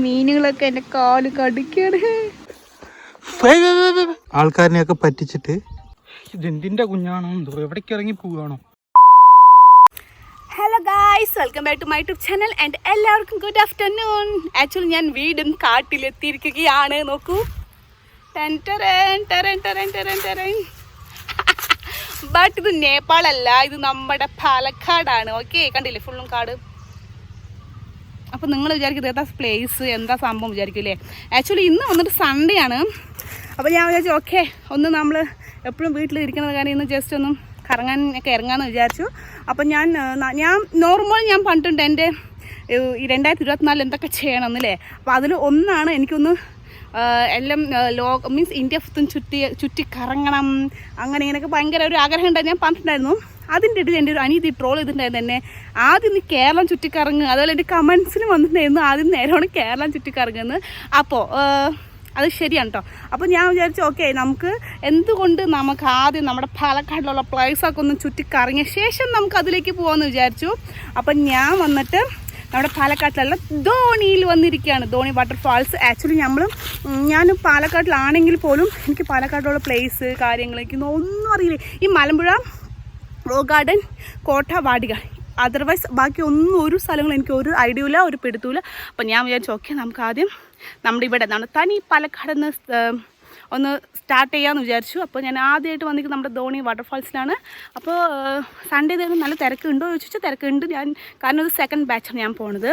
മീനുകളൊക്കെ എൻ്റെ കാല് കടിക്കാണ്. ആൾക്കാരിനെയൊക്കെ പറ്റിച്ചിട്ട് ഇതെന്തിന്റെ കുഞ്ഞാണോ എന്തോ എവിടേക്ക് ഇറങ്ങി പോവുകയാണോ. Hello guys, welcome back to my YouTube channel and എല്ലാവർക്കും ഗുഡ് ആഫ്റ്റർനൂൺ. ആക്ച്വലി ഞാൻ വീടും കാട്ടിലെത്തിയിരിക്കുകയാണ്. നോക്കൂ, ബട്ട് ഇത് നേപ്പാളല്ല, ഇത് നമ്മുടെ പാലക്കാടാണ്. ഓക്കെ, കണ്ടില്ലേ ഫുള്ളും കാട്. അപ്പോൾ നിങ്ങൾ വിചാരിക്കും ഏതാ പ്ലേസ്, എന്താ സംഭവം വിചാരിക്കില്ലേ. ആക്ച്വലി ഇന്ന് വന്നിട്ട് സൺഡേ ആണ്. അപ്പോൾ ഞാൻ വിചാരിച്ചു ഓക്കെ ഒന്ന് നമ്മൾ എപ്പോഴും വീട്ടിലിരിക്കുന്നത് കാരണം ഇന്ന് ജസ്റ്റ് ഒന്നും കറങ്ങാൻ ഒക്കെ ഇറങ്ങാമെന്ന് വിചാരിച്ചു. അപ്പം ഞാൻ നോർമൽ ഞാൻ പറഞ്ഞിട്ടുണ്ട് എൻ്റെ ഈ 2024 എന്തൊക്കെ ചെയ്യണമെന്നല്ലേ. അപ്പോൾ അതിൽ ഒന്നാണ് എനിക്കൊന്ന് എല്ലാം മീൻസ് ഇന്ത്യ ഫുത്തും ചുറ്റി കറങ്ങണം, അങ്ങനെ ഇങ്ങനെയൊക്കെ ഭയങ്കര ഒരു ആഗ്രഹം ഉണ്ടായി. ഞാൻ പറഞ്ഞിട്ടുണ്ടായിരുന്നു. അതിൻ്റെ ഇടയിൽ എൻ്റെ ഒരു അനീതി ട്രോൾ ചെയ്തിട്ടുണ്ടായിരുന്നു എന്നെ. ആദ്യം നീ കേരളം ചുറ്റിക്കറങ്ങുക, അതുപോലെ എൻ്റെ കമൻസിൽ വന്നിട്ടുണ്ടായിരുന്നു ആദ്യം നേരമാണ് കേരളം ചുറ്റിക്കറങ്ങുന്നത്. അപ്പോൾ അത് ശരിയാണ് കേട്ടോ. അപ്പോൾ ഞാൻ വിചാരിച്ചു ഓക്കെ നമുക്ക് എന്തുകൊണ്ട് നമുക്ക് ആദ്യം നമ്മുടെ പാലക്കാടിലുള്ള പ്ലേസൊക്കെ ഒന്ന് ചുറ്റിക്കറങ്ങിയ ശേഷം നമുക്ക് അതിലേക്ക് പോകാമെന്ന് വിചാരിച്ചു. അപ്പം ഞാൻ വന്നിട്ട് നമ്മുടെ പാലക്കാട്ടിലുള്ള ധോണിയിൽ വന്നിരിക്കുകയാണ്. ധോണി വാട്ടർഫാൾസ്. ആക്ച്വലി ഞാൻ പാലക്കാട്ടിലാണെങ്കിൽ പോലും എനിക്ക് പാലക്കാട്ടിലുള്ള പ്ലേസ് കാര്യങ്ങൾ ഒന്നും അറിയില്ല. ഈ മലമ്പുഴ, റോക്ക് ഗാർഡൻ, കോട്ട, വാടിക, അതർവൈസ് ബാക്കി ഒരു സ്ഥലങ്ങളും എനിക്ക് ഒരു ഐഡിയ ഇല്ല, ഒരു പിടുത്തൂല. അപ്പം ഞാൻ വിചാരിച്ചു ഓക്കെ നമുക്ക് ആദ്യം നമ്മുടെ ഇവിടെ തനി പാലക്കാട് ഒന്ന് സ്റ്റാർട്ട് ചെയ്യാമെന്ന് വിചാരിച്ചു. അപ്പോൾ ഞാൻ ആദ്യമായിട്ട് വന്നിരിക്കുന്നത് നമ്മുടെ ധോണി വാട്ടർഫാൾസിലാണ്. അപ്പോൾ സൺഡേ ദിവസം നല്ല തിരക്കുണ്ടോ ചോദിച്ചാൽ തിരക്കുണ്ട്. കാരണം ഇത് സെക്കൻഡ് ബാച്ചാണ് ഞാൻ പോണത്.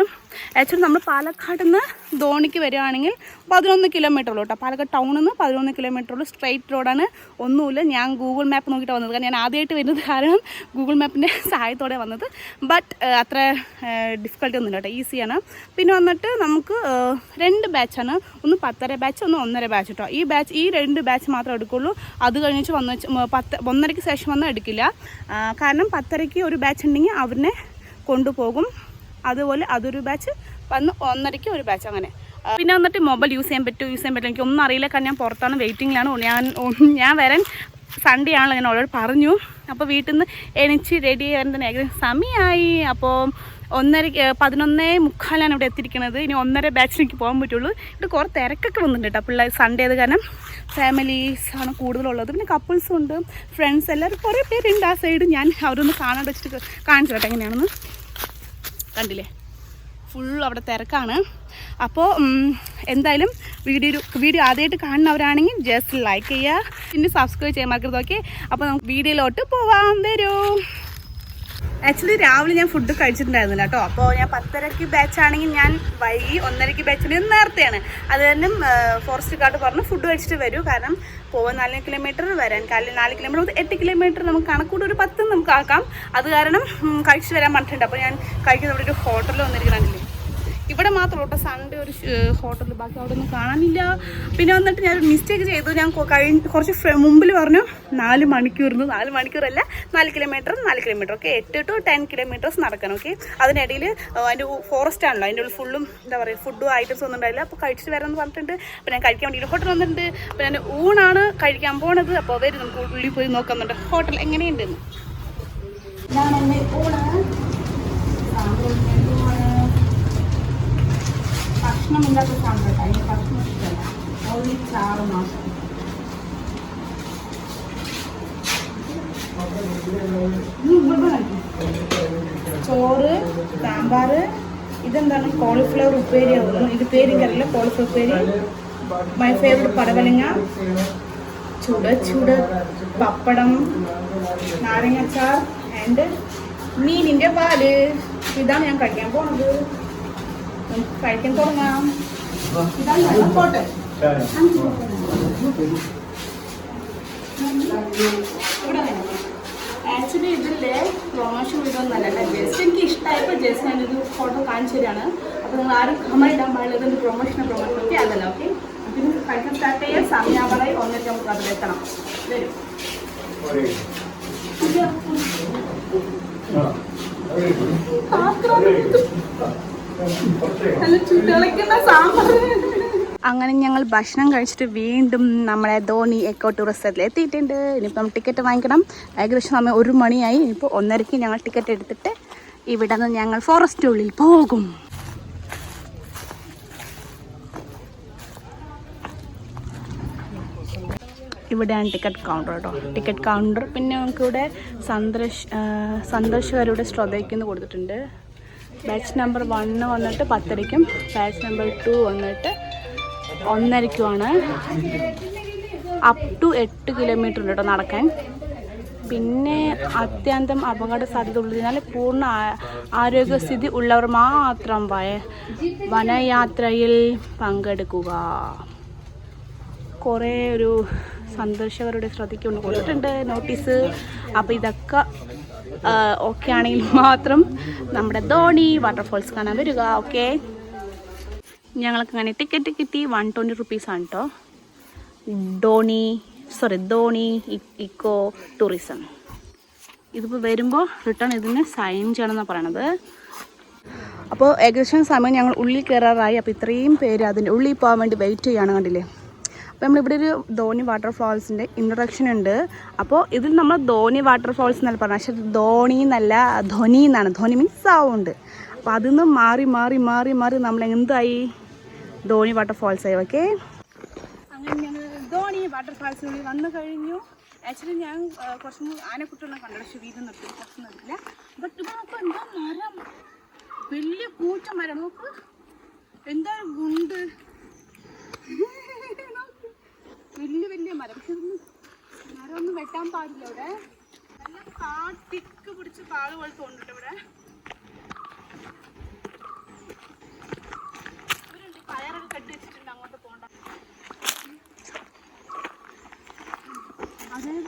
ആക്ച്വലി നമ്മൾ പാലക്കാട് നിന്ന് ധോണിക്ക് വരികയാണെങ്കിൽ 11 കിലോമീറ്റർ ഉള്ളൂ കേട്ടോ. പാലക്കാട് ടൗണിൽ നിന്ന് 11 കിലോമീറ്റർ ഉള്ളൂ. സ്ട്രെയിറ്റ് റോഡാണ്, ഒന്നുമില്ല. ഞാൻ ഗൂഗിൾ മാപ്പ് നോക്കിയിട്ട് വന്നത്, കാരണം ഞാൻ ആദ്യമായിട്ട് വരുന്നത് കാരണം ഗൂഗിൾ മാപ്പിൻ്റെ സഹായത്തോടെ വന്നത്. ബട്ട് അത്ര ഡിഫിക്കൽട്ടി ഒന്നുമില്ല കേട്ടോ, ഈസിയാണ്. പിന്നെ വന്നിട്ട് നമുക്ക് 2 ബാച്ചാണ്, ഒന്ന് 10:30 ബാച്ച്, ഒന്ന് 1:30 ബാച്ച് കേട്ടോ. ഈ 2 ബാച്ച് മാത്രമേ എടുക്കുള്ളൂ. അത് കഴിഞ്ഞിട്ട് 1:30 ശേഷം വന്നാൽ എടുക്കില്ല. കാരണം 10:30 ഒരു ബാച്ച് ഉണ്ടെങ്കിൽ അവരിനെ കൊണ്ടുപോകും. അതുപോലെ അതൊരു ബാച്ച് വന്ന് 1:30 ഒരു ബാച്ച്, അങ്ങനെ. പിന്നെ വന്നിട്ട് മൊബൈൽ യൂസ് ചെയ്യാൻ പറ്റില്ല എനിക്കൊന്നും അറിയില്ല. കാരണം ഞാൻ പുറത്താണ്, വെയിറ്റിങ്ങിലാണ്. ഞാൻ വരാൻ സൺഡേ ആണല്ലോ, ഞാൻ ഓൾറെഡി പറഞ്ഞു. അപ്പോൾ വീട്ടിൽ നിന്ന് എണിച്ച് റെഡി ചെയ്യാൻ തന്നെ ഏകദേശം സമയമായി. അപ്പോൾ 11:45 ഇവിടെ എത്തിയിരിക്കുന്നത്. ഇനി 1:30 ബാച്ചിൽ എനിക്ക് പോകാൻ പറ്റുള്ളൂ. ഇവിടെ കുറേ തിരക്കൊക്കെ വന്നിട്ടുണ്ട് കേട്ടോ. പിള്ളേർ സൺഡേ അത് കാരണം ഫാമിലീസാണ് കൂടുതലുള്ളത്. പിന്നെ കപ്പിൾസും ഉണ്ട്, ഫ്രണ്ട്സ്, എല്ലാവരും കുറേ പേരുണ്ട് ആ സൈഡ്. ഞാൻ അവരൊന്ന് കാണാൻ വെച്ചിട്ട് കാണിച്ചു കേട്ടോ എങ്ങനെയാണെന്ന്. കണ്ടില്ലേ, ഫുൾ അവിടെ തിരക്കാണ്. അപ്പോൾ എന്തായാലും വീഡിയോ ആദ്യമായിട്ട് കാണുന്നവരാണെങ്കിൽ ജസ്റ്റ് ലൈക്ക് ചെയ്യുക, പിന്നെ സബ്സ്ക്രൈബ് ചെയ്യാൻ മറക്കരുത്. ഓക്കെ, അപ്പോൾ നമുക്ക് വീഡിയോയിലോട്ട് പോവാം. വരൂ. ആക്ച്വലി രാവിലെ ഞാൻ ഫുഡ് കഴിച്ചിട്ടുണ്ടായിരുന്നില്ല കേട്ടോ. അപ്പോൾ ഞാൻ 10:30 ബാച്ചാണെങ്കിൽ ഞാൻ വൈകി, 1:30 ബാച്ചിന് നേരത്തെയാണ്. അത് തന്നെ ഫോറസ്റ്റ് ഗാർഡ് പറഞ്ഞു ഫുഡ് കഴിച്ചിട്ട് വരൂ. കാരണം പോകാൻ 4 കിലോമീറ്റർ, വരാൻ 4 കിലോമീറ്റർ 8 കിലോമീറ്റർ നമുക്ക് കണക്കൂടെ ഒരു 10 നമുക്ക് ആക്കാം. അത് കാരണം കഴിച്ചിട്ട് വരാൻ പറഞ്ഞിട്ടുണ്ട്. അപ്പോൾ ഞാൻ കഴിക്കുന്ന ഇവിടെ ഒരു ഹോട്ടലിൽ വന്നിരിക്കണമെന്നില്ലേ. ഇവിടെ മാത്രമേ കേട്ടോ സൺഡേ ഒരു ഹോട്ടലിൽ, ബാക്കി അവിടെ ഒന്നും കാണാനില്ല. പിന്നെ വന്നിട്ട് ഞാൻ ഒരു മിസ്റ്റേക്ക് ചെയ്തു. ഞാൻ കുറച്ച് മുമ്പിൽ പറഞ്ഞു 4 മണിക്കൂറിന്, 4 മണിക്കൂറല്ല 4 കിലോമീറ്റർ ഓക്കെ. 8 to 10 കിലോമീറ്റേഴ്സ് നടക്കണം. ഓക്കെ, അതിനിടയിൽ അതിൻ്റെ ഫോറസ്റ്റ് ആണല്ലോ, അതിൻ്റെ ഉള്ളിൽ ഫുള്ളും എന്താ പറയുക ഫുഡും ഐറ്റംസ് ഒന്നും ഉണ്ടായില്ല. അപ്പോൾ കഴിച്ചിട്ട് വരാമെന്ന് പറഞ്ഞിട്ടുണ്ട്. അപ്പോൾ ഞാൻ കഴിക്കാൻ വേണ്ടി ഹോട്ടൽ വന്നിട്ടുണ്ട്. അപ്പോൾ ഞാൻ ഊണാണ് കഴിക്കാൻ പോണത്. അപ്പോൾ വരും നമുക്ക് ഉള്ളിൽ പോയി നോക്കുന്നുണ്ട് ഹോട്ടൽ എങ്ങനെയുണ്ടെന്ന്. ഇതാണ് എൻ്റെ ഊണ്. ഭക്ഷണമില്ലാത്ത സാധനം, അതിന് ഭക്ഷണം ഇഷ്ടമല്ല, ഓൺലി ചാറ് മാത്രം. ചോറ്, സാമ്പാർ, ഇതെന്താണ് കോളിഫ്ലവർ ഉപ്പേരി. ഇത് പേരിക്കറിയില്ല, കോളിഫ്ലവർ ഉപ്പേരി. മൈ ഫേവറേറ്റ് പടവലങ്ങ, ചുട പപ്പടം, നാരങ്ങച്ചാർ ആൻഡ് മീനിൻ്റെ പാല്. ഇതാണ് ഞാൻ കഴിക്കാൻ പോകുന്നത്. കഴിക്കാൻ തുടങ്ങാം. ആക്ച്വലി ഇതിൻ്റെ പ്രൊമോഷൻ വീഡിയോ ഒന്നല്ല, ജസ്റ്റ് എനിക്ക് ഇഷ്ടമായപ്പോൾ ജസ്റ്റ് ഞാനൊരു ഫോട്ടോ കാണിച്ചു തരാണ്. അപ്പോൾ നിങ്ങൾ ആരും കമൻറ്റ് ഇടാൻ പാടില്ല ഇതിൻ്റെ പ്രൊമോഷൻ ഒക്കെ അതല്ല. ഓക്കെ, പിന്നെ കഴിക്കാൻ സ്റ്റാർട്ട് ചെയ്യാൻ സമയാവളായി 1:30 നമുക്ക് അതിലെത്തണം. വരും. അങ്ങനെ ഞങ്ങൾ ഭക്ഷണം കഴിച്ചിട്ട് വീണ്ടും നമ്മളെ ധോണി എക്കോ ടൂറിസത്തിൽ എത്തിയിട്ടുണ്ട്. ഇനിയിപ്പം ടിക്കറ്റ് വാങ്ങിക്കണം. ഏകദേശം സമയം 1 മണിയായി. ഇനിയിപ്പോൾ 1:30 ഞങ്ങൾ ടിക്കറ്റ് എടുത്തിട്ട് ഇവിടെ നിന്ന് ഞങ്ങൾ ഫോറസ്റ്റ് ഉള്ളിൽ പോകും. ഇവിടെയാണ് ടിക്കറ്റ് കൗണ്ടർ കേട്ടോ. Ticket counter. പിന്നെ നമുക്കിവിടെ സന്ദർശകരുടെ ശ്രദ്ധയ്ക്കെന്ന് കൊടുത്തിട്ടുണ്ട്. ബാച്ച് നമ്പർ 1 വന്നിട്ട് 10:30ക്കും ബാച്ച് നമ്പർ 2 വന്നിട്ട് 1:30ക്കുമാണ്. അപ് ടു 8 കിലോമീറ്റർ ഉണ്ട് കേട്ടോ നടക്കാൻ. പിന്നെ അത്യന്തം അപകട സാധ്യത ഉള്ളതിനാൽ പൂർണ്ണ ആരോഗ്യസ്ഥിതി ഉള്ളവർ മാത്രം വനയാത്രയിൽ പങ്കെടുക്കുക. കുറേ ഒരു സന്ദർശകരുടെ ശ്രദ്ധയ്ക്ക് കൊണ്ട് കൊടുത്തിട്ടുണ്ട് നോട്ടീസ്. അപ്പോൾ ഇതൊക്കെ ഓക്കെ ആണെങ്കിൽ മാത്രം നമ്മുടെ ധോണി വാട്ടർഫോൾസ് കാണാൻ വരിക. ഓക്കെ, ഞങ്ങൾക്ക് അങ്ങനെ ടിക്കറ്റ് കിട്ടി. 120 റുപ്പീസാണ് കേട്ടോ. Dhoni eco tourism. ഇതിപ്പോൾ വരുമ്പോൾ റിട്ടേൺ ഇതിന് സൈൻ ചെയ്യണമെന്നാണ് പറയണത്. അപ്പോൾ ഏകദേശം സമയം ഞങ്ങൾ ഉള്ളിൽ കയറാറായി. അപ്പോൾ ഇത്രയും പേര് അതിൻ്റെ ഉള്ളിൽ പോകാൻ വേണ്ടി വെയിറ്റ് ചെയ്യാണ്, കണ്ടില്ലേ. അപ്പോൾ നമ്മളിവിടെ ഒരു ധോണി വാട്ടർഫാൾസിൻ്റെ ഇൻട്രൊഡക്ഷൻ ഉണ്ട്. അപ്പോൾ ഇതിൽ നമ്മൾ ധോണി വാട്ടർഫാൾസ് എന്നല്ല പറഞ്ഞത്, പക്ഷേ ധോണി എന്നല്ല ധ്വനി എന്നാണ്. ധ്വനി മീൻസ് സൗണ്ട്. അപ്പോൾ അതിൽ നിന്ന് മാറി മാറി മാറി മാറി നമ്മൾ എന്തായി ധോണി വാട്ടർഫാൾസായി. ഓക്കെ, അങ്ങനെ ഞങ്ങൾ ധോണി വാട്ടർഫാൾസിനുള്ളിൽ വന്നു കഴിഞ്ഞു. ആക്ച്വലി ഞാൻ കുറച്ചും ആനക്കുട്ടികളെ കണ്ടു, പക്ഷേ വീട് നിർത്തി കുറച്ച് നിർത്തില്ല. ബട്ട് ഇപ്പോൾ നോക്കുക, എന്താ മരം, വലിയ കൂറ്റ മരം. നോക്ക് എന്താ ഗുണ്ട്, വലിയ വലിയ മരം. പക്ഷെ മരമൊന്നും വെട്ടാൻ പാടില്ല. ഇവിടെ നല്ല കാട്ടിക്ക് പിടിച്ച് കാട് പോലെ തോന്നിട്ട് ഇവിടെ ഇവരുണ്ട്, കയറൊക്കെ കെട്ടി വെച്ചിട്ടുണ്ട് അങ്ങോട്ട് പോകണ്ട.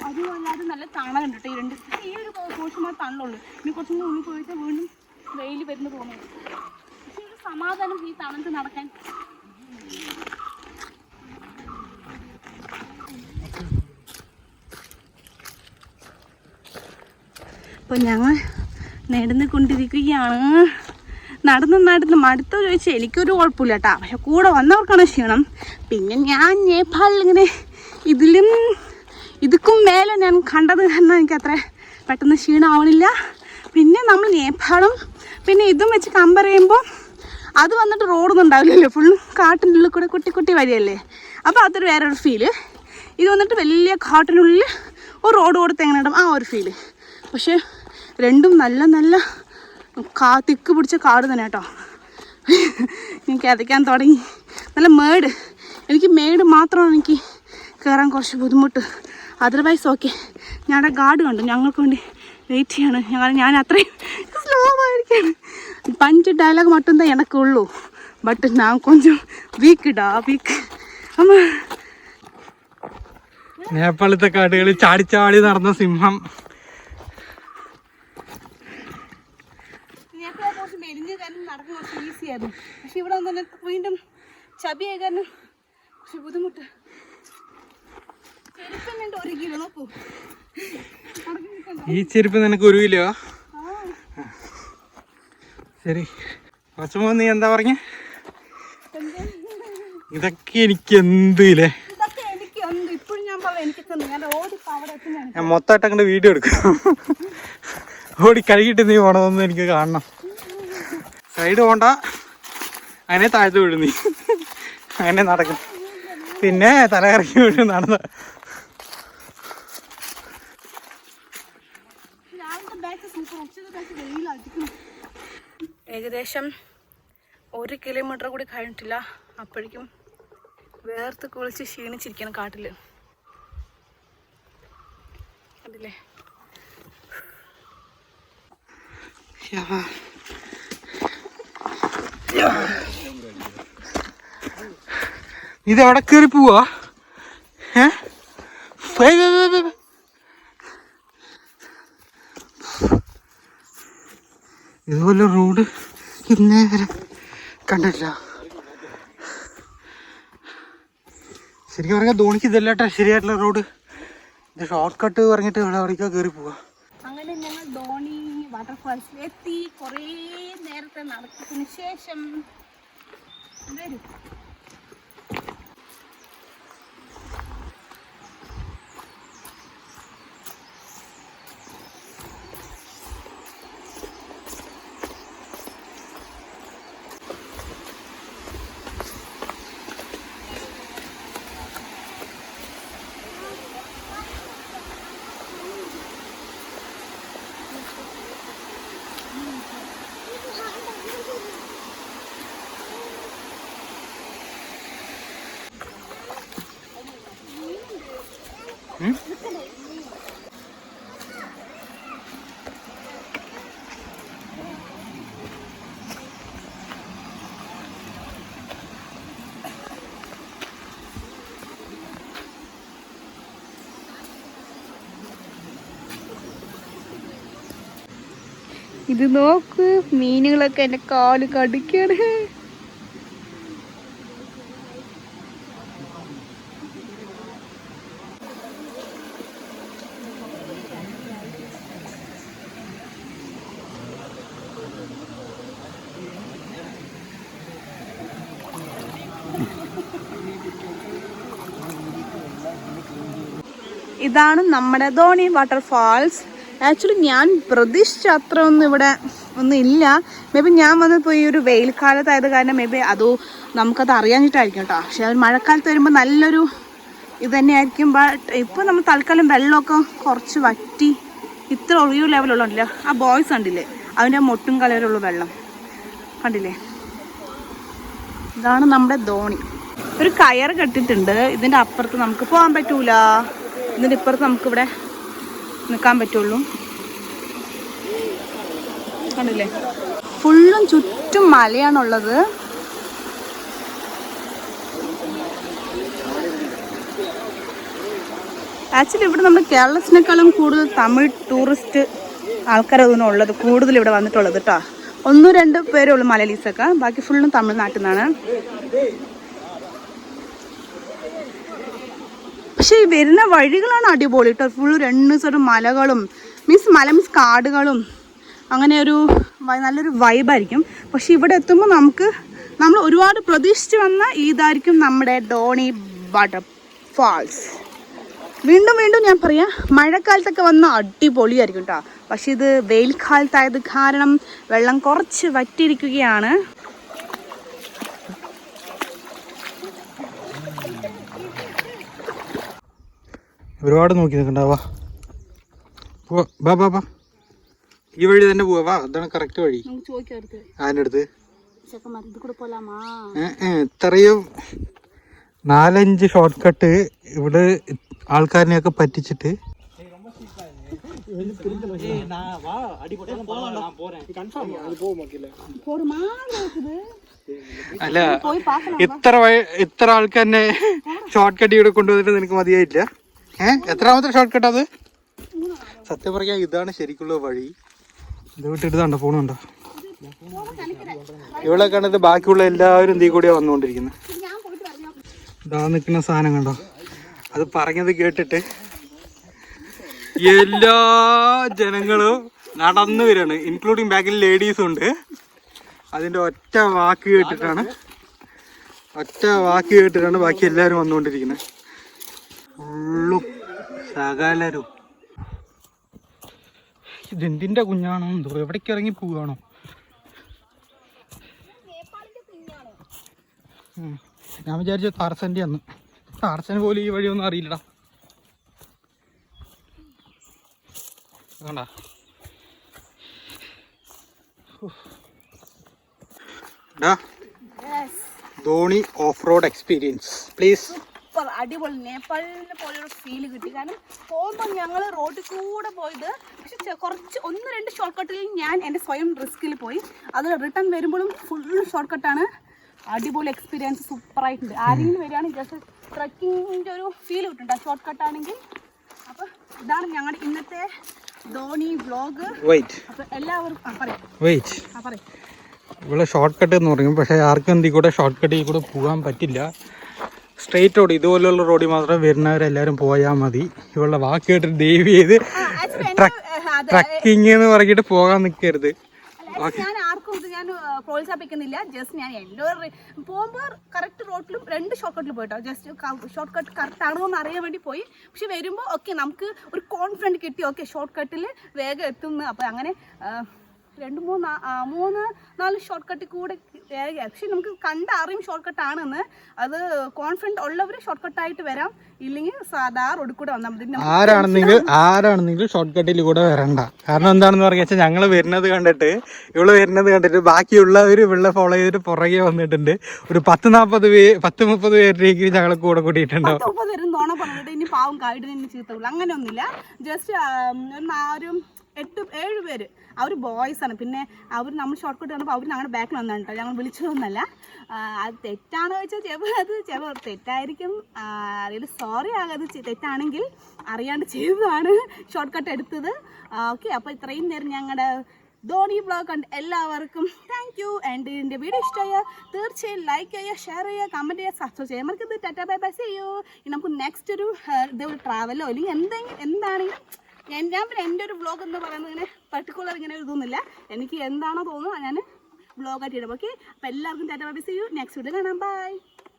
അതുമല്ലാതെ നല്ല തണലുണ്ട് കേട്ടോ. ഈ ഒരു പോർഷൻ മാത്രമേ തണലുള്ളൂ. ഇനി കുറച്ചും കൂടി ഉള്ളിൽ പോയിട്ട് വീണ്ടും വെയിൽ വരുന്ന തോന്നുന്നു. പക്ഷെ ഒരു സമാധാനം ഈ തണുത്ത് നടക്കാൻ. അപ്പോൾ ഞങ്ങൾ നടന്നുകൊണ്ടിരിക്കുകയാണ്. നടന്ന് മടുത്തോ ചോദിച്ചാൽ എനിക്കൊരു കുഴപ്പമില്ല കേട്ടോ. പക്ഷെ കൂടെ വന്നവർക്കാണ് ക്ഷീണം. പിന്നെ ഞാൻ നേപ്പാളിൽ ഇങ്ങനെ ഇതുക്കും മേലെ ഞാൻ കണ്ടത് കാരണം എനിക്ക് അത്ര പെട്ടെന്ന് ക്ഷീണമാവണില്ല. പിന്നെ നമ്മൾ നേപ്പാളും പിന്നെ ഇതും വെച്ച് കമ്പയർ ചെയ്യുമ്പോൾ അത് വന്നിട്ട് റോഡൊന്നും ഉണ്ടാവില്ലല്ലോ, ഫുള്ളും കാട്ടിൻ്റെ ഉള്ളിൽ കൂടെ കുട്ടി കുട്ടി വരികയല്ലേ. അപ്പോൾ അതൊരു വേറൊരു ഫീല്. ഇത് വന്നിട്ട് വലിയ കാട്ടിനുള്ളിൽ ഒരു റോഡ് കൊടുത്ത് എങ്ങനെ ഇടും, ആ ഒരു ഫീല്. പക്ഷേ രണ്ടും നല്ല നല്ല തിക്ക് പിടിച്ച കാട് തന്നെ കേട്ടോ. എനിക്ക് കിതയ്ക്കാൻ തുടങ്ങി. നല്ല മേട്. എനിക്ക് മേട് മാത്രമാണ് എനിക്ക് കയറാൻ കുറച്ച് ബുദ്ധിമുട്ട്. Otherwise okay. ഞങ്ങളുടെ ഗാർഡ് കണ്ടു, ഞങ്ങൾക്ക് വേണ്ടി വെയിറ്റ് ചെയ്യാണ്. ഞാൻ അത്രയും സ്ലോ ആയിരിക്കാണ്. 5 ഡയലോഗ് மட்டும் தான் எனக்கு ഉള്ളൂ. ബട്ട് ഞാൻ കൊഞ്ചം വീക്ക്. നേപ്പാളത്തെ കാടുകളിൽ ചാടി നടന്ന സിംഹം. നേപ്പാളെ കുറച്ച് മെലിഞ്ഞ കാരണം നടക്കുന്ന കുറച്ച് ഈസിയായിരുന്നു. പക്ഷെ ഇവിടെ വന്ന് വീണ്ടും ചബിയായി കാരണം കുറച്ച് ബുദ്ധിമുട്ട്. ചെരുപ്പ് 1 കിലോ നോക്കൂ. ഈ ചെരുപ്പ് നിനക്ക് 1 കിലോ? ശരി, കുറച്ച് നീ എന്താ പറഞ്ഞ? ഇതൊക്കെ എനിക്ക് എന്തില്ലേ, ഞാൻ മൊത്തമായിട്ട് അങ്ങോട്ട് വീഡിയോ എടുക്കാം. ഓടി കഴുകിട്ട് നീ പോണതൊന്നും എനിക്ക് കാണണം. സൈഡ് പോണ്ട, അതിനെ താഴ്ത്തു വീഴും നീ, അങ്ങനെ നടക്കും. പിന്നെ തലകറക്കി വീഴും നടന്ന. ഏകദേശം 1 കിലോമീറ്റർ കൂടി കഴിഞ്ഞിട്ടില്ല, അപ്പോഴേക്കും വേർത്ത് കുളിച്ച് ക്ഷീണിച്ചിരിക്കണം കാട്ടിൽ. അതില്ലേ ഇതെവിടെ കയറി പോവാ? ഇതുപോലെ റോഡ് ഇന്നേ വരെ കണ്ടിട്ടില്ല. ശരിക്കും പറഞ്ഞാൽ ധോണിക്ക് ഇതല്ലാട്ടാ ശരിയായിട്ടുള്ള റോഡ്. ഇത് ഷോർട്ട് കട്ട് പറഞ്ഞിട്ട് എവിടേക്കാ കയറി പോവാ. അങ്ങനെ ഞങ്ങൾ ധോണി വാട്ടർഫാൾസിൽ എത്തി. കുറേ നേരത്തെ നടത്തതിന് ശേഷം വരും. ഇത് നോക്ക്, മീനുകളൊക്കെ എന്റെ കാല് കടിക്കാണ്. ഇതാണ് നമ്മുടെ ധോണി വാട്ടർഫാൾസ്. ആക്ച്വലി ഞാൻ പ്രതീക്ഷിച്ച അത്ര ഒന്നും ഇവിടെ ഒന്നും ഇല്ല. മേ ബി ഞാൻ വന്നപ്പോൾ ഈ ഒരു വെയിൽക്കാലത്തായത് കാരണം മേ ബി അതോ നമുക്കത് അറിയാഞ്ഞിട്ടായിരിക്കും കേട്ടോ. പക്ഷെ അത് മഴക്കാലത്ത് വരുമ്പോൾ നല്ലൊരു ഇത് തന്നെയായിരിക്കും. ബട്ട് ഇപ്പോൾ നമ്മൾ തൽക്കാലം വെള്ളമൊക്കെ കുറച്ച് വറ്റി ഇത്ര ഒഴിവ് ലെവലുള്ളതല്ല. ആ ബോയ്സ് കണ്ടില്ലേ, അതിൻ്റെ മൊട്ടും കളറുള്ള വെള്ളം കണ്ടില്ലേ. ഇതാണ് നമ്മുടെ ധോണി. ഒരു കയർ കെട്ടിട്ടുണ്ട്. ഇതിൻ്റെ അപ്പുറത്ത് നമുക്ക് പോകാൻ പറ്റൂല, ഇതിൻ്റെ ഇപ്പുറത്ത് നമുക്കിവിടെ നിൽക്കാൻ പറ്റുള്ളൂ. കണ്ടില്ലേ, ഫുള്ളും ചുറ്റും മലയാണുള്ളത്. ആക്ച്വലി ഇവിടെ നമ്മുടെ കേരളത്തിനേക്കാളും കൂടുതൽ തമിഴ് ടൂറിസ്റ്റ് ആൾക്കാരതൊന്നും ഉള്ളത്, കൂടുതൽ ഇവിടെ വന്നിട്ടുള്ളത് കേട്ടോ. 1-2 പേരേ ഉള്ളൂ മലയാളീസൊക്കെ, ബാക്കി ഫുള്ളും തമിഴ്നാട്ടിൽ നിന്നാണ്. പക്ഷെ ഈ വരുന്ന വഴികളാണ് അടിപൊളി കേട്ടോ. ഫുള്ള് 2 സൈഡും മലകളും, മല മീൻസ് കാടുകളും, അങ്ങനെ ഒരു നല്ലൊരു വൈബായിരിക്കും. പക്ഷെ ഇവിടെ എത്തുമ്പോൾ നമ്മൾ ഒരുപാട് പ്രതീക്ഷിച്ച് വന്ന ഇതായിരിക്കും നമ്മുടെ ധോണി വാട്ടർഫാൾസ്. വീണ്ടും ഞാൻ പറയാം, മഴക്കാലത്തൊക്കെ വന്ന അടിപൊളിയായിരിക്കും കേട്ടോ. പക്ഷെ ഇത് വെയിൽ കാലത്തായത് കാരണം വെള്ളം കുറച്ച് വറ്റിയിരിക്കുകയാണ്. ഒരുപാട് നോക്കി നിൽക്കണ്ടാവാ, ബാ ഈ വഴി തന്നെ പോവാ. അതാണ് കറക്റ്റ് വഴി. അതിൻ്റെ അടുത്ത് ഇത്രയും 4-5 ഷോർട്ട് കട്ട് ഇവിടെ ആൾക്കാരിനെയൊക്കെ പറ്റിച്ചിട്ട്. അല്ല, ഇത്ര ആൾക്കാരെ ഷോർട്ട് കട്ട് ഇവിടെ കൊണ്ടുവന്നിട്ട് നിനക്ക് മതിയായില്ല. എത്രാമത്തെ ഷോർട്ട് കട്ട് അത്? സത്യം പറയാൻ ഇതാണ് ശരിക്കുള്ള വഴി. ഇത് വിട്ടിട്ട് കണ്ടോ പോണുണ്ടോ? ഇവിടെ കണ്ടിട്ട് ബാക്കിയുള്ള എല്ലാവരും തീ കൂടിയാ വന്നുകൊണ്ടിരിക്കുന്നത്. ഇതാ നിൽക്കുന്ന സാധനം കണ്ടോ? അത് പറഞ്ഞത് കേട്ടിട്ട് എല്ലാ ജനങ്ങളും നടന്നു വരികയാണ്, ഇൻക്ലൂഡിങ് ബാക്കിൽ ലേഡീസും ഉണ്ട്. അതിൻ്റെ ഒറ്റ വാക്ക് കേട്ടിട്ടാണ് ബാക്കി എല്ലാവരും വന്നുകൊണ്ടിരിക്കുന്നത്. ഫുള്ളും സകലരും. ഇതെന്തിൻ്റെ കുഞ്ഞാണോ എന്തോ, എവിടേക്ക് ഇറങ്ങി പോവുകയാണോ? ഞാൻ വിചാരിച്ചു താർസൻ്റെ അന്ന്. താർസന് പോലും ഈ വഴിയൊന്നും അറിയില്ലടാ. കണ്ടാ Dhoni off road experience please. അടിപൊളി, നേപ്പാളിനെ പോലെയുള്ള ഫീല് കിട്ടി. കാരണം പോകുമ്പോൾ ഞങ്ങൾ റോഡിൽ കൂടെ പോയത്, പക്ഷെ കുറച്ച് 1-2 ഷോർട്ട് കട്ടിൽ ഞാൻ എൻ്റെ സ്വയം റിസ്കിൽ പോയി. അത് റിട്ടേൺ വരുമ്പോഴും ഫുൾ ഷോർട്ട് കട്ടാണ്. അടിപൊളി എക്സ്പീരിയൻസ്, സൂപ്പറായിട്ടുണ്ട്. ആരെങ്കിലും വരികയാണെങ്കിൽ ജസ്റ്റ് ട്രക്കിങ്ങിൻ്റെ ഒരു ഫീൽ കിട്ടുന്നുണ്ട് ഷോർട്ട് കട്ടാണെങ്കിൽ. അപ്പോൾ ഇതാണ് ഞങ്ങളുടെ ഇന്നത്തെ ധോണി വ്ളോഗ്. അപ്പോൾ എല്ലാവരും പറയും ഇവിടെ ഷോർട്ട് കട്ട് എന്ന് പറയും, പക്ഷേ ആർക്കും എന്തി കൂടെ ഷോർട്ട് കട്ടിൽ കൂടെ പോകാൻ പറ്റില്ല. സ്ട്രെയിറ്റ് റോഡ്, ഇതുപോലുള്ള റോഡിൽ മാത്രം വരുന്നവരെല്ലാവരും പോയാൽ മതി. ഇവളുടെ വാക്ക് കേട്ടിട്ട് ദയവ് ചെയ്ത് ട്രക്കിങ് എന്ന് പറഞ്ഞിട്ട് പോകാൻ നിൽക്കരുത്. ഞാൻ ആർക്കും ഞാൻ പ്രോത്സാഹിപ്പിക്കുന്നില്ല. ജസ്റ്റ് ഞാൻ എൻ്റെ പോകുമ്പോൾ കറക്റ്റ് റോഡിലും 2 ഷോർട്ട് കട്ടിൽ പോയിട്ടോ. ജസ്റ്റ് ഷോർട്ട് കട്ട് കറക്റ്റ് ആണോ എന്ന് അറിയാൻ വേണ്ടി പോയി. പക്ഷെ വരുമ്പോൾ ഓക്കെ നമുക്ക് ഒരു കോൺഫിഡൻറ്റ് കിട്ടി, ഓക്കെ ഷോർട്ട് കട്ടിൽ വേഗം എത്തുന്നു. അപ്പോൾ അങ്ങനെ മൂന്ന് നാല് ഷോർട്ട് കട്ടിൽ കൂടെ പക്ഷെ നമുക്ക് കണ്ടറിയും ഷോർട്ട് കട്ടാണെന്ന്. അത് കോൺഫിഡൻറ്റ് ഉള്ളവർ ഷോർട്ട് കട്ടായിട്ട് വരാം, ഇല്ലെങ്കിൽ സാധാ റോഡിൽ കൂടെ വന്നാൽ മതി. ആരാണെന്നെങ്കിലും ഷോർട്ട് കട്ടിൽ കൂടെ വരണ്ട. കാരണം എന്താണെന്ന് പറഞ്ഞാൽ ഞങ്ങൾ വരുന്നത് കണ്ടിട്ട് ബാക്കിയുള്ളവർ ഇവിടെ ഫോളോ ചെയ്തിട്ട് പുറകെ വന്നിട്ടുണ്ട്. ഒരു 10-30 പേരിലേക്ക് ഞങ്ങൾ കൂടെ കൂട്ടിയിട്ടുണ്ടാവും. 30 പേരും തോണ പറഞ്ഞിട്ട് ഇനി പാവം കായിട്ട് ഇനി ചീത്തവില്ല, അങ്ങനെയൊന്നുമില്ല. ജസ്റ്റ് ഒരു 8-7 പേര് അവർ ബോയ്സാണ്. പിന്നെ അവർ നമ്മൾ ഷോർട്ട് കട്ട് കണ്ടപ്പോൾ അവർ ഞങ്ങളുടെ ബാക്കിൽ വന്നാണ് കേട്ടോ, ഞങ്ങൾ വിളിച്ചതൊന്നല്ല. അത് തെറ്റാണോ ചോദിച്ചാൽ ചിലപ്പോൾ തെറ്റായിരിക്കും, അറിയില്ല. സോറി ആകാതെ തെറ്റാണെങ്കിൽ അറിയാണ്ട് ചെയ്തതാണ് ഷോർട്ട് കട്ട് എടുത്തത്. ഓക്കെ, അപ്പോൾ ഇത്രയും നേരം ഞങ്ങളുടെ ധോണി വ്ളോഗ് കണ്ട് എല്ലാവർക്കും താങ്ക് യു. ആൻഡ് എൻ്റെ വീഡിയോ ഇഷ്ടമായ തീർച്ചയായും ലൈക്ക് ചെയ്യുക, ഷെയർ ചെയ്യുക, കമൻറ്റ് ചെയ്യുക, സബ്സ്ക്രൈബ് ചെയ്യുക. നമുക്ക് ഇത് tata bye bye see you. ഇനി നമുക്ക് നെക്സ്റ്റ് ഒരു ഇതേപോലെ ട്രാവലോ അല്ലെങ്കിൽ എന്താണെങ്കിലും ഞാൻ പിന്നെ എൻ്റെ ഒരു വ്ളോഗ് എന്ന് പറയുന്നത് ഇങ്ങനെ പർട്ടിക്കുലർ ഇങ്ങനെ ഇതൊന്നുമില്ല. എനിക്ക് എന്താണോ തോന്നുന്നത് ഞാൻ വ്ളോഗായിട്ട് ഇടും. ഓക്കെ, അപ്പോൾ എല്ലാവർക്കും tata bye bye see you. Next video കാണാം. ബൈ.